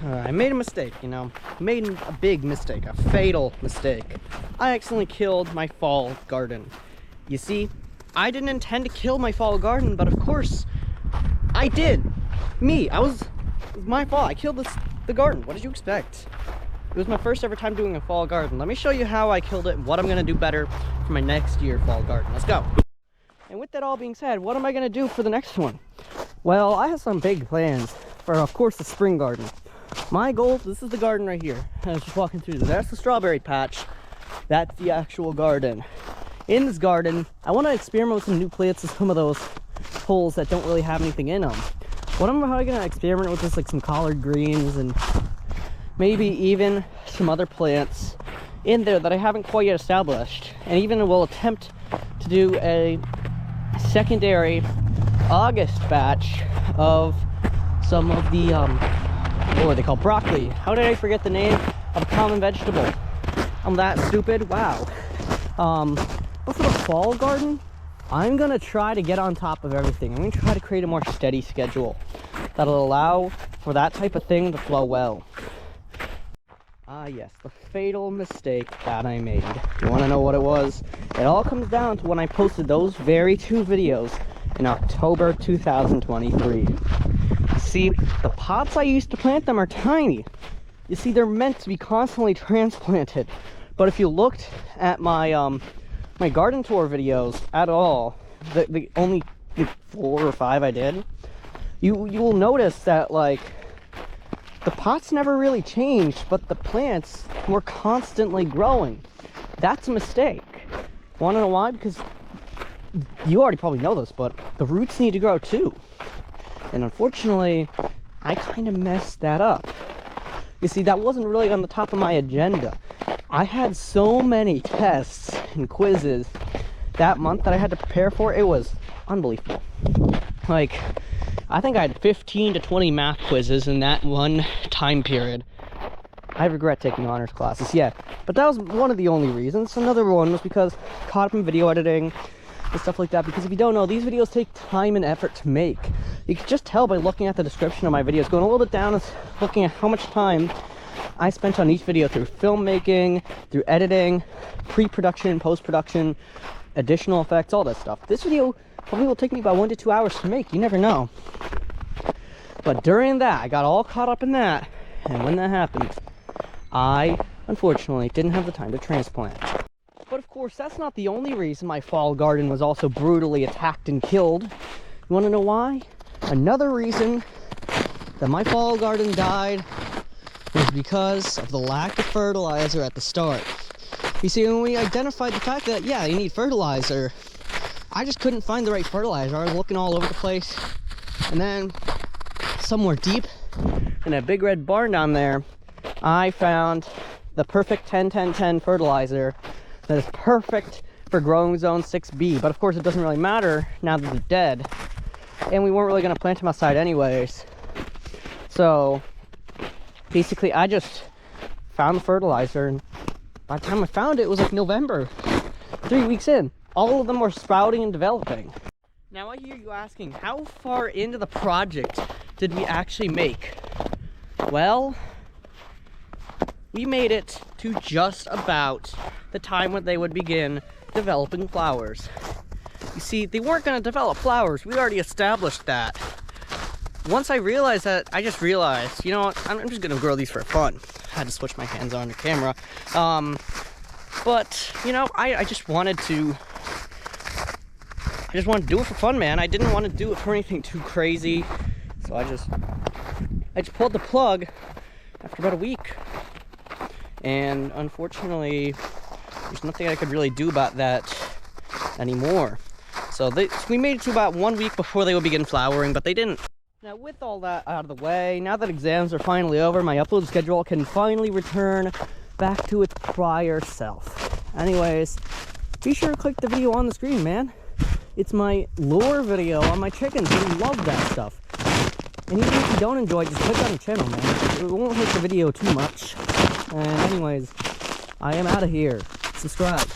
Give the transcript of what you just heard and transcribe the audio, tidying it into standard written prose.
I made a mistake, you know. Made a big mistake, a fatal mistake. I accidentally killed my fall garden. You see, I didn't intend to kill my fall garden, but of course, I did. It was my fault. I killed the garden. What did you expect? It was my first ever time doing a fall garden. Let me show you how I killed it and what I'm gonna do better for my next year fall garden. Let's go. And with that all being said, what am I gonna do for the next one? Well, I have some big plans for, of course, the spring garden. My goal, this is the garden right here. I was just walking through this. That's the strawberry patch. That's the actual garden. In this garden, I want to experiment with some new plants and some of those holes that don't really have anything in them. What I'm probably going to experiment with is like some collard greens and maybe even some other plants in there that I haven't quite yet established. And even will attempt to do a secondary August batch of some of the what are they called? Broccoli. How did I forget the name of a common vegetable? I'm that stupid. Wow. But for the fall garden, I'm gonna try to get on top of everything. I'm gonna try to create a more steady schedule that'll allow for that type of thing to flow well. Ah yes, the fatal mistake that I made. You wanna know what it was? It all comes down to when I posted those very two videos in October 2023. See, the pots I used to plant them are tiny. You see, they're meant to be constantly transplanted. But if you looked at my my garden tour videos at all, the only 4 or 5 I did, you will notice that like the pots never really changed, but the plants were constantly growing. That's a mistake. Want to know why? Because you already probably know this, but the roots need to grow too. And unfortunately, I kind of messed that up. You see, that wasn't really on the top of my agenda. I had so many tests and quizzes that month that I had to prepare for. It was unbelievable. Like, I think I had 15 to 20 math quizzes in that one time period. I regret taking honors classes, yeah. But that was one of the only reasons. Another one was because caught up in video editing and stuff like that, because if you don't know, these videos take time and effort to make. You can just tell by looking at the description of my videos. Going a little bit down and looking at how much time I spent on each video through filmmaking, through editing, pre-production, post-production, additional effects, all that stuff. This video probably will take me about 1 to 2 hours to make. You never know. But during that, I got all caught up in that, and when that happened, I unfortunately didn't have the time to transplant. But of course, that's not the only reason my fall garden was also brutally attacked and killed. You want to know why? Another reason that my fall garden died was because of the lack of fertilizer at the start. You see, when we identified the fact that, yeah, you need fertilizer, I just couldn't find the right fertilizer. I was looking all over the place. And then, somewhere deep in a big red barn down there, I found the perfect 10-10-10 fertilizer that is perfect for growing zone 6B. But of course, it doesn't really matter now that they're dead. And we weren't really going to plant them outside anyways. So basically, I just found the fertilizer, and by the time I found it, it was like November. 3 weeks in, all of them were sprouting and developing. Now I hear you asking, how far into the project did we actually make? Well, we made it to just about the time when they would begin developing flowers. You see, they weren't going to develop flowers. We already established that. Once I realized that, I just realized, you know what, I'm just going to grow these for fun. I had to switch my hands on the camera. But, you know, I just wanted to do it for fun, man. I didn't want to do it for anything too crazy. So I just pulled the plug after about a week. And unfortunately, there's nothing I could really do about that anymore. So we made it to about 1 week before they would begin flowering, but they didn't. Now with all that out of the way, now that exams are finally over, my upload schedule can finally return back to its prior self. Anyways, be sure to click the video on the screen, man. It's my lure video on my chickens. I love that stuff. And even if you don't enjoy it, just click on the channel, man. It won't hurt the video too much. And anyways, I am out of here. Subscribe.